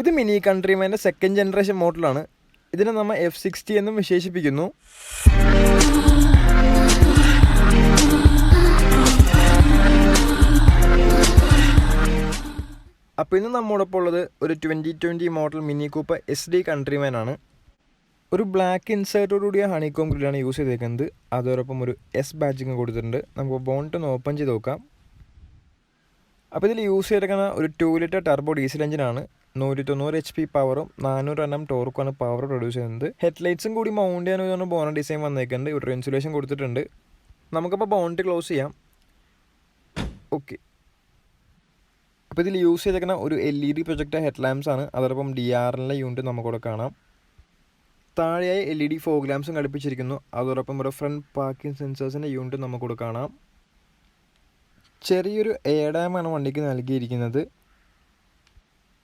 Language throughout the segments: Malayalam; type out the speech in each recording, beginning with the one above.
ഇത് മിനി കൺട്രിമാൻ്റെ സെക്കൻഡ് ജനറേഷൻ മോഡലാണ്. ഇതിനെ നമ്മൾ F60 എന്നും വിശേഷിപ്പിക്കുന്നു. അപ്പോൾ ഇന്ന് നമ്മോടൊപ്പം ഉള്ളത് ഒരു 2020 model mini Cooper SD Countryman ആണ്. ഒരു ബ്ലാക്ക് ഇൻസേർട്ടോടുകൂടിയ ഹണികോം ഗ്രില്ലാണ് യൂസ് ചെയ്തേക്കുന്നത്. അതോടൊപ്പം ഒരു S ബാഡ്ജിങ് കൊടുത്തിട്ടുണ്ട്. നമുക്ക് ബോണറ്റ് ഒന്ന് ഓപ്പൺ ചെയ്ത് നോക്കാം. അപ്പോൾ ഇതിൽ യൂസ് ചെയ്തേക്കുന്ന ഒരു 2 ലിറ്റർ ടർബോ ഡീസൽ എഞ്ചിനാണ്. 190 HP പവറും 400 Nm ടോർക്കുമാണ് പവർ പ്രൊഡ്യൂസ് ചെയ്യുന്നത്. ഹെഡ്ലൈറ്റ്സും കൂടി മൗണ്ട് ചെയ്യാൻ ബോണറ്റ് ഡിസൈൻ വന്നേക്കുന്നുണ്ട്. ഇവിടെ ഇൻസുലേഷൻ കൊടുത്തിട്ടുണ്ട്. നമുക്കപ്പോൾ ബോണറ്റ് ക്ലോസ് ചെയ്യാം. ഓക്കെ. അപ്പോൾ ഇതിൽ യൂസ് ചെയ്തേക്കുന്ന ഒരു LED പ്രൊജക്ടർ ഹെഡ് ലാംപ്സ് ആണ്. അതോടൊപ്പം DRL യൂണിറ്റ് നമുക്കിവിടെ കാണാം. താഴെയായി LED ഫോഗ് ലാംപ്സും ഘടിപ്പിച്ചിരിക്കുന്നു. അതോടൊപ്പം ഇവിടെ ഫ്രണ്ട് പാർക്കിംഗ് സെൻസേഴ്സിൻ്റെ യൂണിറ്റ് നമുക്കിവിടെ കാണാം. ചെറിയൊരു എയർഡാമാണ് വണ്ടിക്ക് നൽകിയിരിക്കുന്നത്.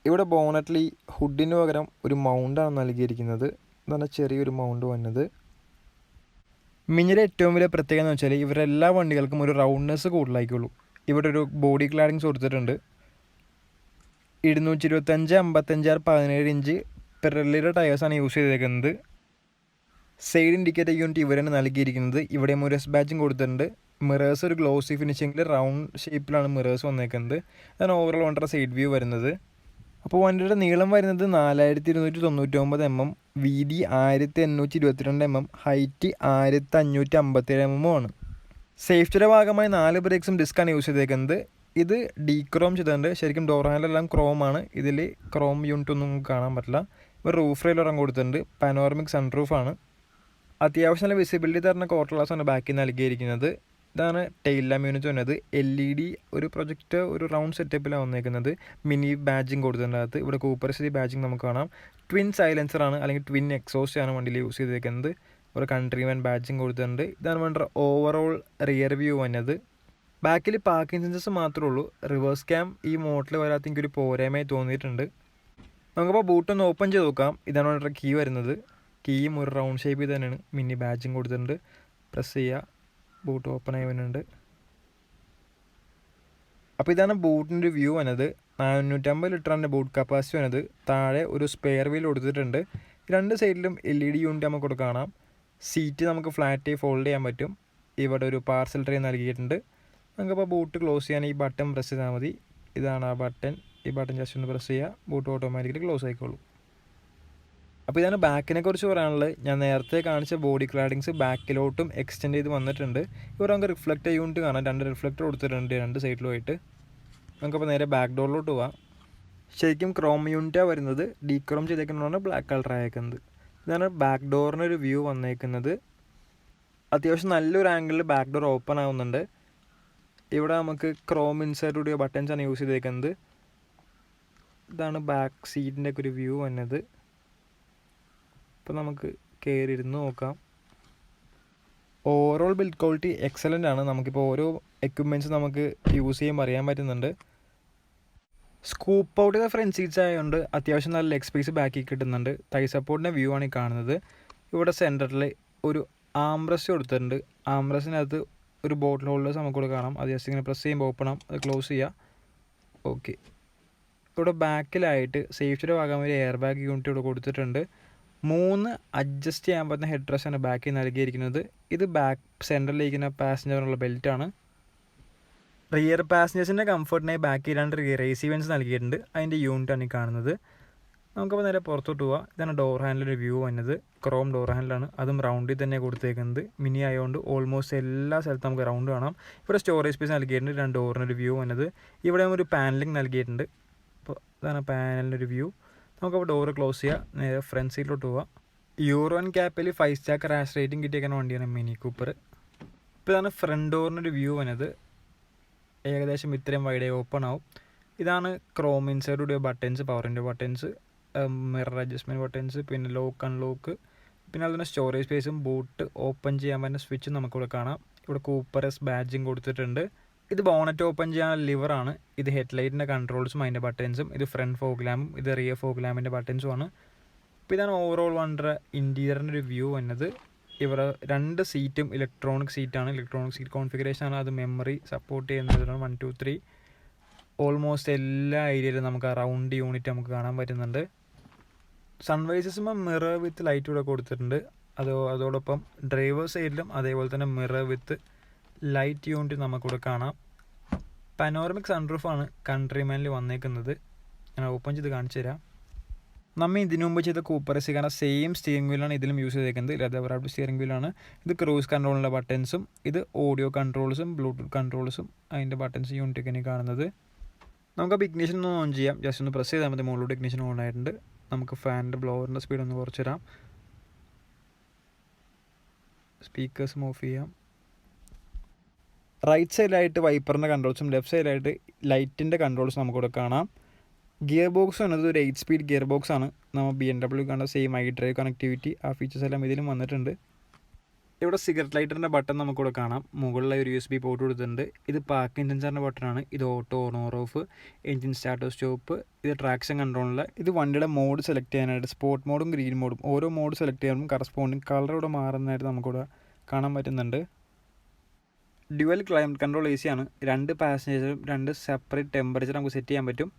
ഇവിടെ ബോണറ്റിൽ ഈ ഹുഡിന് പകരം ഒരു മൗണ്ടാണ് നൽകിയിരിക്കുന്നത്. ഇതാണ് ചെറിയൊരു മൗണ്ട് വന്നത്. മിനിയുടെ ഏറ്റവും വലിയ പ്രത്യേകത എന്ന് വെച്ചാൽ ഇവരുടെ എല്ലാ വണ്ടികൾക്കും ഒരു റൗണ്ട്നെസ് കൂടുതലായിക്കുള്ളൂ. ഇവിടെ ഒരു ബോഡി ക്ലാഡിങ്സ് കൊടുത്തിട്ടുണ്ട്. 225, 55, 17 ഇഞ്ച് പെരലിയുടെ ടയേഴ്സാണ് യൂസ് ചെയ്തേക്കുന്നത്. സൈഡ് ഇൻഡിക്കേറ്റർ യൂണിറ്റ് ഇവരാണ് നൽകിയിരിക്കുന്നത്. ഇവിടെയും ഒരു S ബാഡ്ജിങ് കൊടുത്തിട്ടുണ്ട്. മിറേഴ്സ് ഒരു ഗ്ലോസി ഫിനിഷിങ്ങിൽ റൗണ്ട് ഷേപ്പിലാണ് മിറേഴ്സ് വന്നേക്കുന്നത്. അതാണ് ഓവറോൾ വണ്ടിയുടെ സൈഡ് വ്യൂ വരുന്നത്. അപ്പോൾ വണ്ടിയുടെ നീളം വരുന്നത് 4299 mm, വീതി 1822 mm, ഹൈറ്റ് 1557 mm ആണ്. സേഫ്റ്റിയുടെ ഭാഗമായി 4 ബ്രേക്സും ഡിസ്ക്കാണ് യൂസ് ചെയ്തേക്കുന്നത്. ഇത് ഡീക്രോം ചെയ്തിട്ടുണ്ട്. ശരിക്കും ഡോർ ഹാൻഡിലെല്ലാം ക്രോമാണ്. ഇതിൽ ക്രോം യൂണിറ്റ് ഒന്നും കാണാൻ പറ്റില്ല. ഒരു റൂഫ് റെയിൽ ഒരെണ്ണം കൊടുത്തിട്ടുണ്ട്. പാനോറാമിക് സൺറൂഫാണ്. അത്യാവശ്യം നല്ല വിസിബിലിറ്റി തരുന്ന കോർട്ടർ ഗ്ലാസ്സാണ് ബാക്കിൽ നൽകിയിരിക്കുന്നത്. ഇതാണ് ടെയിൽ ലാമ്പ് യൂണിറ്റ് വന്നത്. LED ഒരു പ്രൊജക്റ്റ് ഒരു റൗണ്ട് സെറ്റപ്പിലാണ് വന്നേക്കുന്നത്. മിനി ബാഡ്ജിങ് കൊടുത്തിട്ടുണ്ട്. ഇവിടെ കൂപ്പർ SD ബാഡ്ജിങ് നമുക്ക് കാണാം. ട്വിൻ സൈലൻസറാണ് അല്ലെങ്കിൽ ട്വിൻ എക്സോസ്റ്റ് ആണ് വണ്ടിയിൽ യൂസ് ചെയ്തേക്കുന്നത്. ഒരു കൺട്രിമാൻ ബാഡ്ജിങ് കൊടുത്തിട്ടുണ്ട്. ഇതാണ് വണ്ടിയുടെ ഓവറോൾ റിയർ വ്യൂ വന്നത്. ബാക്കിൽ പാർക്കിംഗ് സെൻസേഴ്സ് മാത്രമേ ഉള്ളൂ. റിവേഴ്സ് ക്യാം ഈ മോഡൽ വരാത്ത എനിക്കൊരു പോരായ്മയായി തോന്നിയിട്ടുണ്ട്. നമുക്കപ്പോൾ ബൂട്ടൊന്ന് ഓപ്പൺ ചെയ്ത് നോക്കാം. ഇതാണ് വണ്ടിയുടെ കീ വരുന്നത്. കീയും ഒരു റൗണ്ട് ഷേപ്പിൽ തന്നെയാണ്. മിനി ബാഡ്ജിങ് കൊടുത്തിട്ടുണ്ട്. പ്രസ് ചെയ്യുക, ബൂട്ട് ഓപ്പൺ ആയി വരുന്നുണ്ട്. അപ്പോൾ ഇതാണ് ബൂട്ടിൻ്റെ വ്യൂ വന്നത്. 450 ലിറ്ററിൻ്റെ ബൂട്ട് കപ്പാസിറ്റി വന്നത്. താഴെ ഒരു സ്പെയർ വീൽ കൊടുത്തിട്ടുണ്ട്. രണ്ട് സൈഡിലും LED യൂണിറ്റ് നമുക്കിവിടെ കാണാം. സീറ്റ് നമുക്ക് ഫ്ലാറ്റായി ഫോൾഡ് ചെയ്യാൻ പറ്റും. ഇവിടെ ഒരു പാർസൽ ട്രേ നൽകിയിട്ടുണ്ട്. നമുക്കപ്പോൾ ബൂട്ട് ക്ലോസ് ചെയ്യാൻ ഈ ബട്ടൺ പ്രസ് ചെയ്താൽ മതി. ഇതാണ് ആ ബട്ടൺ. ഈ ബട്ടൺ ജസ്റ്റ് ഒന്ന് പ്രസ് ചെയ്യുക, ബൂട്ട് ഓട്ടോമാറ്റിക്കലി ക്ലോസ് ആയിക്കോളൂ. അപ്പോൾ ഇതാണ് ബാക്കിനെ കുറിച്ച് പറയാനുള്ളത്. ഞാൻ നേരത്തെ കാണിച്ച ബോഡി ക്ലാഡിങ്സ് ബാക്കിലോട്ടും എക്സ്റ്റെൻഡ് ചെയ്ത് വന്നിട്ടുണ്ട്. ഇവിടെ നമുക്ക് റിഫ്ലക്റ്റർ യൂണിറ്റ് കാണാം. 2 റിഫ്ലക്ടർ കൊടുത്തിട്ടുണ്ട് 2 സൈഡിലുമായിട്ട്. നമുക്കപ്പോൾ നേരെ ബാക്ക് ഡോറിലോട്ട് പോവാം. ശരിക്കും ക്രോം യൂണിറ്റാണ് വരുന്നത്. ഡീക്രോം ചെയ്തേക്കുന്നതാണ് ബ്ലാക്ക് കളർ ആയേക്കുന്നത്. ഇതാണ് ബാക്ക് ഡോറിനൊരു വ്യൂ വന്നേക്കുന്നത്. അത്യാവശ്യം നല്ലൊരു ആംഗിളിൽ ബാക്ക് ഡോർ ഓപ്പൺ ആവുന്നുണ്ട്. ഇവിടെ നമുക്ക് ക്രോം ഇൻസൈഡ് കൂടിയ ബട്ടൺസാണ് യൂസ് ചെയ്തേക്കുന്നത്. ഇതാണ് ബാക്ക് സീറ്റിൻ്റെ ഒക്കെ ഒരു വ്യൂ വന്നത്. ഇപ്പോൾ നമുക്ക് കയറി ഇരുന്ന് നോക്കാം. ഓവറോൾ ബിൽഡ് ക്വാളിറ്റി എക്സലൻ്റ് ആണ്. നമുക്കിപ്പോൾ ഓരോ എക്യുപ്മെൻറ്റ്സ് നമുക്ക് യൂസ് ചെയ്യുമ്പോൾ അറിയാൻ പറ്റുന്നുണ്ട്. സ്കൂപ്പ് ഔട്ട് ചെയ്ത ഫ്രണ്ട് സീറ്റ്സ് ആയതുകൊണ്ട് അത്യാവശ്യം നല്ല ലെഗ് സ്പേസ് ബാക്കിൽ കിട്ടുന്നുണ്ട്. തൈ സപ്പോർട്ടിൻ്റെ വ്യൂ ആണ് ഈ കാണുന്നത്. ഇവിടെ സെൻറ്ററിൽ ഒരു ആംബ്രസ്റ്റ് കൊടുത്തിട്ടുണ്ട്. ആംബ്രസ്റ്റിനകത്ത് ഒരു ബോട്ടിൽ ഹോൾഡേഴ്സ് നമുക്കിവിടെ കാണാം. അത് ജസ്റ്റ് ഇങ്ങനെ പ്രസ് ചെയ്യുമ്പോൾ ഓപ്പൺ ആവും. അത് ക്ലോസ് ചെയ്യുക. ഓക്കെ. ഇവിടെ ബാക്കിലായിട്ട് സേഫ്റ്റിയുടെ ഭാഗമായി എയർ ബാഗ് യൂണിറ്റ് ഇവിടെ കൊടുത്തിട്ടുണ്ട്. 3 അഡ്ജസ്റ്റ് ചെയ്യാൻ പറ്റുന്ന ഹെഡ് റെസ്റ്റാണ് ബാക്കിൽ നൽകിയിരിക്കുന്നത്. ഇത് ബാക്ക് സെൻറ്ററിലിരിക്കുന്ന പാസഞ്ചറിനുള്ള ബെൽറ്റാണ്. റിയർ പാസഞ്ചേഴ്സിൻ്റെ കംഫർട്ടിനായി ബാക്കിൽ 2 റേസ് ഇവൻറ്റ്സ് നൽകിയിട്ടുണ്ട്. അതിൻ്റെ യൂണിറ്റാണ് ഈ കാണുന്നത്. നമുക്കപ്പോൾ നേരെ പുറത്തോട്ട് പോവാം. ഇതാണ് ഡോർ ഹാൻഡിലൊരു വ്യൂ വന്നത്. ക്രോം ഡോർ ഹാൻഡിലാണ്. അതും റൗണ്ടിൽ തന്നെ കൊടുത്തേക്കുന്നത്. മിനി ആയതുകൊണ്ട് ഓൾമോസ്റ്റ് എല്ലാ സ്ഥലത്തും നമുക്ക് റൗണ്ട് കാണാം. ഇവിടെ സ്റ്റോറേജ് സ്പേസ് നൽകിയിട്ടുണ്ട്. 2 ഡോറിനൊരു വ്യൂ വന്നത്. ഇവിടെ ഒരു പാനലിംഗ് നൽകിയിട്ടുണ്ട്. അപ്പോൾ ഇതാണ് പാനലിൻ്റെ വ്യൂ. നമുക്കപ്പോൾ ഡോറ് ക്ലോസ് ചെയ്യുക. നേരെ ഫ്രണ്ട് സീറ്റിലോട്ട് പോവാം. യൂറോ ക്യാപ്പിൽ 5 സ്റ്റാർ ക്രാഷ് റേറ്റിംഗ് കിട്ടിയേക്കുന്ന വണ്ടിയാണ് മിനി കൂപ്പർ. ഇപ്പോൾ ഇതാണ് ഫ്രണ്ട് ഡോറിനൊരു വ്യൂ വന്നത്. ഏകദേശം ഇത്രയും വൈഡായി ഓപ്പൺ ആവും. ഇതാണ് ക്രോം ഇൻസൈഡ് ബട്ടൺസ്, പവറിൻ്റെ ബട്ടൺസ്, മിറർ അഡ്ജസ്റ്റ്മെൻറ്റ് ബട്ടൺസ്, പിന്നെ ലോക്ക് അൺലോക്ക്, പിന്നെ അതുപോലെ സ്റ്റോറേജ് സ്പേസും ബൂട്ട് ഓപ്പൺ ചെയ്യാൻ പറ്റുന്ന സ്വിച്ചും നമുക്കിവിടെ കാണാം. ഇവിടെ കൂപ്പർ S ബാഡ്ജിങ് കൊടുത്തിട്ടുണ്ട്. ഇത് ബോണറ്റ് ഓപ്പൺ ചെയ്യാൻ ലിവറാണ്. ഇത് ഹെഡ്ലൈറ്റിൻ്റെ കൺട്രോൾസും അതിൻ്റെ ബട്ടൺസും. ഇത് ഫ്രണ്ട് ഫോഗ് ലാമ്പും ഇത് റിയർ ഫോഗ് ലാമ്പിൻ്റെ ബട്ടൺസുമാണ്. അപ്പോൾ ഇതാണ് ഓവറോൾ വണ്ടിയുടെ ഇൻറ്റീരിയറിൻ്റെ ഒരു വ്യൂ വന്നത്. ഇവിടെ 2 സീറ്റും ഇലക്ട്രോണിക് സീറ്റാണ്. ഇലക്ട്രോണിക് സീറ്റ് കോൺഫിഗറേഷനാണ്. അത് മെമ്മറി സപ്പോർട്ട് ചെയ്യുന്നതാണ്. 1 2 3 ഓൾമോസ്റ്റ് എല്ലാ ഏരിയയിലും നമുക്ക് ആ റൗണ്ട് യൂണിറ്റ് നമുക്ക് കാണാൻ പറ്റുന്നുണ്ട്. സൺവൈസസുമ്പോൾ മിറർ വിത്ത് ലൈറ്റ് കൂടെ കൊടുത്തിട്ടുണ്ട്. അതോടൊപ്പം ഡ്രൈവർ സൈഡിലും അതേപോലെ തന്നെ മിറർ വിത്ത് ലൈറ്റ് യൂണിറ്റ് നമുക്കിവിടെ കാണാം. പനോറമിക് സൺറൂഫാണ് കൺട്രിമാനിൽ വന്നേക്കുന്നത്. ഞാൻ ഓപ്പൺ ചെയ്ത് കാണിച്ചു തരാം. നമ്മൾ ഇതിനു മുമ്പ് ചെയ്ത കൂപ്പർ എസിക്കാണ് സെയിം സ്റ്റിയറിംഗ് വീലാണ് ഇതിലും യൂസ് ചെയ്തേക്കുന്നത്. ലെതർ റാപ്ഡ് സ്റ്റിയറിംഗ് വീലാണ്. ഇത് ക്രൂസ് കൺട്രോളിൻ്റെ ബട്ടൺസും ഇത് ഓഡിയോ കൺട്രോൾസും ബ്ലൂടൂത്ത് കൺട്രോൾസും അതിൻ്റെ ബട്ടൺസ് യൂണിറ്റൊക്കെയാണ് കാണുന്നത്. നമുക്ക് അപ്പോൾ ഇഗ്നിഷൻ ഒന്ന് ഓൺ ചെയ്യാം. ജസ്റ്റ് ഒന്ന് പ്രസ് ചെയ്താൽ മതി. മുകളിലൂടെ ഇഗ്നിഷൻ ഓൺ ആയിട്ടുണ്ട്. നമുക്ക് ഫാനിൻ്റെ ബ്ലോവറിൻ്റെ സ്പീഡ് ഒന്ന് കുറച്ച് തരാം. സ്പീക്കേഴ്സും ഓഫ് ചെയ്യാം. റൈറ്റ് സൈഡിലായിട്ട് വൈപ്പറിൻ്റെ കൺട്രോൾസും ലെഫ്റ്റ് സൈഡിലായിട്ട് ലൈറ്റിൻ്റെ കൺട്രോൾസും നമുക്കിവിടെ കാണാം. ഗിയർ ബോക്സ് എന്നത് ഒരു 8 സ്പീഡ് ഗിയർ ബോക്സ് ആണ്. നമ്മൾ BMW കണ്ട സെയിം iDrive കണക്ടിവിറ്റി ആ ഫീച്ചേഴ്സ് എല്ലാം ഇതിലും വന്നിട്ടുണ്ട്. ഇവിടെ സിഗരറ്റ് ലൈറ്ററിൻ്റെ ബട്ടൺ നമുക്കിവിടെ കാണാം. മുകളിലായി ഒരു USB പോർട്ട് കൊടുത്തിട്ടുണ്ട്. ഇത് പാർക്കിംഗ് സെൻസറിൻ്റെ ബട്ടണാണ്. ഇത് auto on or of, engine start stop, ഇത് ട്രാക്ഷൻ കൺട്രോളിൽ. ഇത് വണ്ടിയുടെ മോഡ് സെലക്ട് ചെയ്യാനായിട്ട് സ്പോർട്ട് മോഡും ഗ്രീൻ മോഡും ഓരോ മോഡ് സെലക്ട് ചെയ്യുമ്പോൾ കറസ്പോണ്ടിങ് കളർ ഇവിടെ മാറുന്നതായിട്ട് നമുക്കിവിടെ കാണാൻ പറ്റുന്നുണ്ട്. ഡ്യുവൽ ക്ലൈമറ്റ് കൺട്രോൾ AC ആണ്. 2 പാസഞ്ചേഴ്സും 2 സെപ്പറേറ്റ് ടെമ്പറേച്ചർ നമുക്ക് സെറ്റ് ചെയ്യാൻ പറ്റും.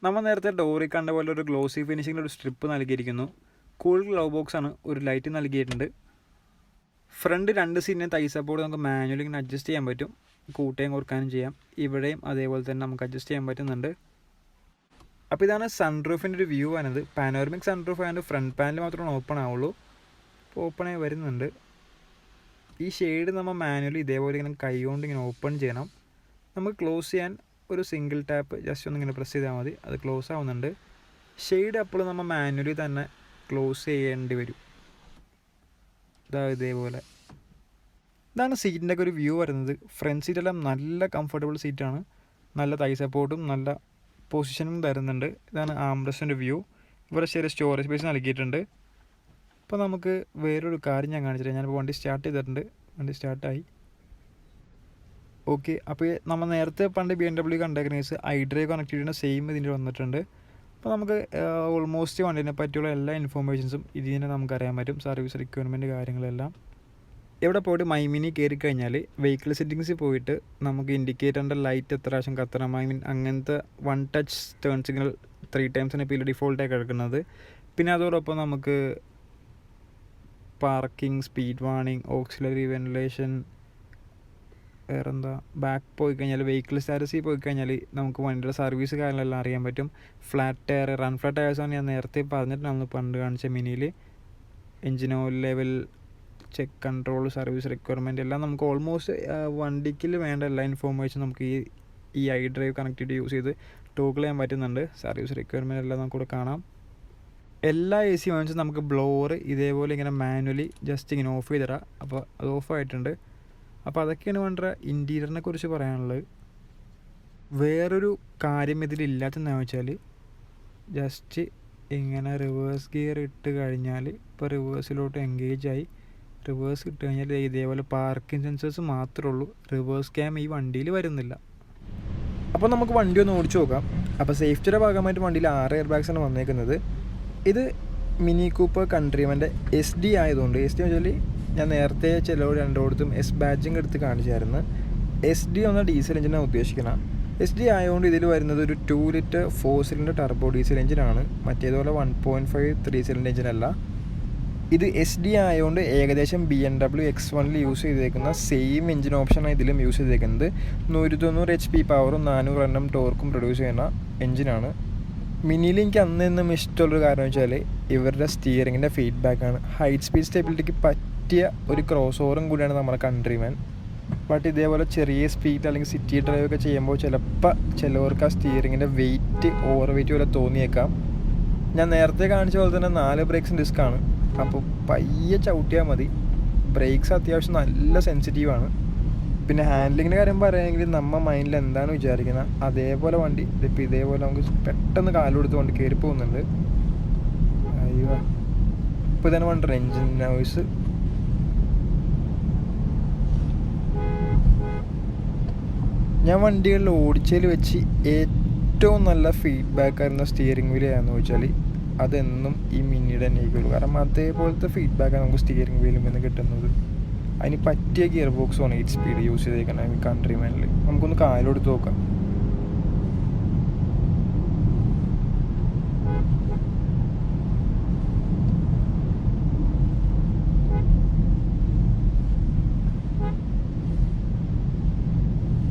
നമ്മൾ നേരത്തെ ഡോറിൽ കണ്ട പോലെ ഒരു ഗ്ലോസി ഫിനിഷിങ്ങിൽ ഒരു സ്ട്രിപ്പ് നൽകിയിരിക്കുന്നു. കൂൾ ഗ്ലൗ ബോക്സ് ആണ്. ഒരു ലൈറ്റ് നൽകിയിട്ടുണ്ട്. ഫ്രണ്ട് 2 സീറ്റിനെ തൈ സപ്പോർട്ട് നമുക്ക് മാനുവലി ഇങ്ങനെ അഡ്ജസ്റ്റ് ചെയ്യാൻ പറ്റും. കൂട്ടുകയും കുറക്കാനും ചെയ്യാം. ഇവിടെയും അതേപോലെ തന്നെ നമുക്ക് അഡ്ജസ്റ്റ് ചെയ്യാൻ പറ്റുന്നുണ്ട്. അപ്പോൾ ഇതാണ് സൺറൂഫിൻ്റെ ഒരു വ്യൂ ആണത്. പാനോറമിക് സൺറൂഫ് ആയതുകൊണ്ട് ഫ്രണ്ട് പാനൽ മാത്രമാണ് ഓപ്പൺ ആവുള്ളൂ. അപ്പോൾ ഓപ്പണായി വരുന്നുണ്ട്. ഈ ഷെയ്ഡ് നമ്മൾ മാനുവലി ഇതേപോലെ ഇങ്ങനെ കൈ കൊണ്ട് ഇങ്ങനെ ഓപ്പൺ ചെയ്യണം. നമുക്ക് ക്ലോസ് ചെയ്യാൻ ഒരു സിംഗിൾ ടാപ്പ് ജസ്റ്റ് ഒന്നിങ്ങനെ പ്രസ് ചെയ്താൽ മതി. അത് ക്ലോസ് ആവുന്നുണ്ട്. ഷെയ്ഡ് അപ്പോൾ നമ്മൾ മാനുവലി തന്നെ ക്ലോസ് ചെയ്യേണ്ടി വരും. ഇതേപോലെ. ഇതാണ് സീറ്റിൻ്റെ ഒക്കെ ഒരു വ്യൂ വരുന്നത്. ഫ്രണ്ട് സീറ്റെല്ലാം നല്ല കംഫർട്ടബിൾ സീറ്റാണ്. നല്ല തൈ സപ്പോർട്ടും നല്ല പൊസിഷനും തരുന്നുണ്ട്. ഇതാണ് ആംബ്രസ്റ്റിൻ്റെ വ്യൂ. ഇവിടെ ചെറിയ സ്റ്റോറേജ് സ്പേസ് നൽകിയിട്ടുണ്ട്. അപ്പോൾ നമുക്ക് വേറൊരു കാര്യം ഞാൻ കാണിച്ചിട്ട് ഞാനിപ്പോൾ വണ്ടി സ്റ്റാർട്ട് ചെയ്തിട്ടുണ്ട്. വണ്ടി സ്റ്റാർട്ടായി. ഓക്കെ. അപ്പോൾ നമ്മൾ നേരത്തെ പണ്ട് BMW കണ്ടേക്കുന്നേഴ്സ് iDrive കണക്ടിവിറ്റിയുടെ സെയിം ഇതിൻ്റെ വന്നിട്ടുണ്ട്. അപ്പോൾ നമുക്ക് ഓൾമോസ്റ്റ് വണ്ടീനെ പറ്റിയുള്ള എല്ലാ ഇൻഫോർമേഷൻസും ഇതിനെ നമുക്കറിയാൻ പറ്റും. സർവീസ് റിക്വയർമെൻറ്റ് കാര്യങ്ങളെല്ലാം. ഇവിടെ പോയിട്ട് മൈമിനി കയറി കഴിഞ്ഞാൽ വെഹിക്കിൾ സെറ്റിങ്സിൽ പോയിട്ട് നമുക്ക് ഇൻഡിക്കേറ്ററിൻ്റെ ലൈറ്റ് എത്ര പ്രാവശ്യം കത്തണം, അങ്ങനത്തെ 1 ടച്ച് ടേൺ സിഗ്നൽ 3 ടൈംസിന് ഇപ്പോൾ ഡിഫോൾട്ടായി കിടക്കുന്നത്. പിന്നെ അതോടൊപ്പം നമുക്ക് parking, speed warning, auxiliary ventilation, വേറെന്താ, ബാക്ക് പോയി കഴിഞ്ഞാൽ വെഹിക്കിൾ സ്റ്റാറ്റസിൽ പോയി കഴിഞ്ഞാൽ നമുക്ക് വണ്ടിയുടെ സർവീസ് കാര്യങ്ങളെല്ലാം അറിയാൻ പറ്റും. ഫ്ലാറ്റ് ടയർ, റൺ ഫ്ലാറ്റ് ടയേഴ്സാണ് ഞാൻ നേരത്തെ പറഞ്ഞിട്ടുണ്ടായിരുന്നു പണ്ട് കാണിച്ച മിനിയിൽ. Engine oil level, check control, service requirement എല്ലാം നമുക്ക് ഓൾമോസ്റ്റ് വണ്ടിക്ക് വേണ്ട എല്ലാ ഇൻഫോർമേഷൻ നമുക്ക് ഈ iDrive കണക്ടിവിറ്റി യൂസ് ചെയ്ത് ടോഗിൾ ചെയ്യാൻ പറ്റുന്നുണ്ട്. സർവീസ് റിക്വയർമെൻറ്റ് എല്ലാം നമുക്കിവിടെ കാണാം. എല്ലാ AC വാങ്ങിച്ചും നമുക്ക് ബ്ലോവർ ഇതേപോലെ ഇങ്ങനെ മാനുവലി ജസ്റ്റ് ഇങ്ങനെ ഓഫ് ചെയ്ത് തരാം. അപ്പോൾ അത് ഓഫായിട്ടുണ്ട്. അപ്പോൾ അതൊക്കെയാണ് വേണ്ട ഇൻറ്റീരിയറിനെ കുറിച്ച് പറയാനുള്ളത്. വേറൊരു കാര്യം ഇതിലില്ലാത്തതെന്ന് വെച്ചാൽ ജസ്റ്റ് ഇങ്ങനെ റിവേഴ്സ് ഗിയർ ഇട്ട് കഴിഞ്ഞാൽ ഇപ്പോൾ റിവേഴ്സിലോട്ട് എൻഗേജ് ആയി. റിവേഴ്സ് ഇട്ട് കഴിഞ്ഞാൽ ഇതേപോലെ പാർക്കിംഗ് സെൻസേഴ്സ് മാത്രമേ ഉള്ളൂ. റിവേഴ്സ് ക്യാം ഈ വണ്ടിയിൽ വരുന്നില്ല. അപ്പോൾ നമുക്ക് വണ്ടി ഒന്ന് ഓടിച്ചു നോക്കാം. അപ്പോൾ സേഫ്റ്റിയുടെ ഭാഗമായിട്ട് വണ്ടിയിൽ 6 എയർ ബാഗ്സാണ് വന്നേക്കുന്നത്. ഇത് മിനി കൂപ്പർ കൺട്രിമാൻ്റെ SD ആയതുകൊണ്ട്, SD വെച്ചാൽ ഞാൻ നേരത്തെ ചിലവ് രണ്ടിടത്തും S ബാഡ്ജിങ് എടുത്ത് കാണിച്ചായിരുന്നു. SD എന്ന ഡീസൽ എഞ്ചിനാണ് ഉദ്ദേശിക്കണം. SD ആയതുകൊണ്ട് ഇതിൽ വരുന്നത് ഒരു 2 ലിറ്റർ 4 സിലിണ്ടർ ടർബോ ഡീസൽ എഞ്ചിനാണ്. മറ്റേതുപോലെ 1.5 3 സിലിണ്ടർ എഞ്ചിനല്ല. ഇത് SD ആയതുകൊണ്ട് ഏകദേശം BMW X1 യൂസ് ചെയ്തേക്കുന്ന സെയിം എഞ്ചിൻ ഓപ്ഷനാണ് ഇതിലും യൂസ് ചെയ്തേക്കുന്നത്. 190 HP പവറും 400 Nm ടോർക്കും പ്രൊഡ്യൂസ് ചെയ്യുന്ന എഞ്ചിനാണ്. മിനിയിൽ എനിക്ക് അന്നും ഇഷ്ടമുള്ളൊരു കാരണം വെച്ചാൽ ഇവരുടെ സ്റ്റിയറിങ്ങിൻ്റെ ഫീഡ്ബാക്കാണ്. ഹൈറ്റ് സ്പീഡ് സ്റ്റെബിലിറ്റിക്ക് പറ്റിയ ഒരു ക്രോസ് ഓവറും കൂടിയാണ് നമ്മുടെ കൺട്രിമാൻ. ബട്ട് ഇതേപോലെ ചെറിയ സ്പീഡ് അല്ലെങ്കിൽ സിറ്റി ഡ്രൈവ് ഒക്കെ ചെയ്യുമ്പോൾ ചിലപ്പോൾ ചിലവർക്ക് ആ സ്റ്റിയറിങ്ങിൻ്റെ ഓവർ വെയിറ്റ് പോലെ തോന്നിയേക്കാം. ഞാൻ നേരത്തെ കാണിച്ച പോലെ തന്നെ 4 ബ്രേക്സും ഡിസ്ക്കാണ്. അപ്പോൾ പയ്യെ ചവിട്ടിയാൽ മതി. ബ്രേക്സ് അത്യാവശ്യം നല്ല സെൻസിറ്റീവാണ്. പിന്നെ ഹാൻഡ്ലിങ്ങിൻ്റെ കാര്യം പറയുകയാണെങ്കിൽ നമ്മൾ മൈൻഡിൽ എന്താണ് വിചാരിക്കുന്നത് അതേപോലെ വണ്ടി ഇപ്പോൾ ഇതേപോലെ നമുക്ക് പെട്ടെന്ന് കാലെടുത്ത് വണ്ടി കയറി പോകുന്നുണ്ട്. അയ്യോ, ഇപ്പോൾ തന്നെ വണ്ടി എൻജിൻ നോയ്സ്. ഞാൻ വണ്ടികളിൽ ഓടിച്ചതിൽ വെച്ച് ഏറ്റവും നല്ല ഫീഡ്ബാക്ക് ആയിരുന്ന സ്റ്റിയറിംഗ് വീലാണെന്ന് ചോദിച്ചാൽ അതെന്നും ഈ മിനിയുടെ തന്നെയായിരിക്കുള്ളൂ. കാരണം അതേപോലത്തെ ഫീഡ്ബാക്കാണ് നമുക്ക് സ്റ്റിയറിംഗ് വീലിൽ നിന്ന് കിട്ടുന്നത്. അതിന് പറ്റിയ ഗിയർ ബോക്സുമാണ് 8 സ്പീഡ് യൂസ് ചെയ്തേക്കുന്നത് കൺട്രിമാനിൽ. നമുക്കൊന്ന് കാലെടുത്ത് നോക്കാം.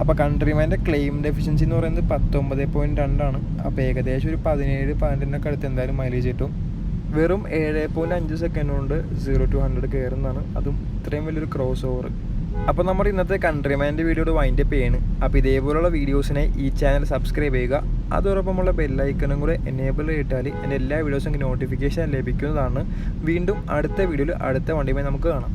അപ്പോൾ കൺട്രിമാൻ്റെ ക്ലെയിംഡ് എഫിഷ്യൻസി എന്ന് പറയുന്നത് 19.2 ആണ്. അപ്പോൾ ഏകദേശം ഒരു 17-18 അടുത്ത് എന്തായാലും മൈലേജ് കിട്ടും. വെറും 7.5 സെക്കൻഡ് കൊണ്ട് 0 to 100 കയറുന്നതാണ്, അതും ഇത്രയും വലിയൊരു ക്രോസ് ഓവർ. അപ്പോൾ നമ്മുടെ ഇന്നത്തെ കൺട്രിമാൻ്റെ വീഡിയോയുടെ വൈൻഡപ്പ് ചെയ്യാണ്. അപ്പോൾ ഇതേപോലുള്ള വീഡിയോസിനെ ഈ ചാനൽ സബ്സ്ക്രൈബ് ചെയ്യുക. അതോടൊപ്പമുള്ള ബെല്ലൈക്കണും കൂടെ എനേബിൾ ചെയ്തിട്ടാൽ എൻ്റെ എല്ലാ വീഡിയോസും നോട്ടിഫിക്കേഷൻ ലഭിക്കുന്നതാണ്. വീണ്ടും അടുത്ത വീഡിയോയിൽ അടുത്ത വണ്ടിയുമായി നമുക്ക് കാണാം.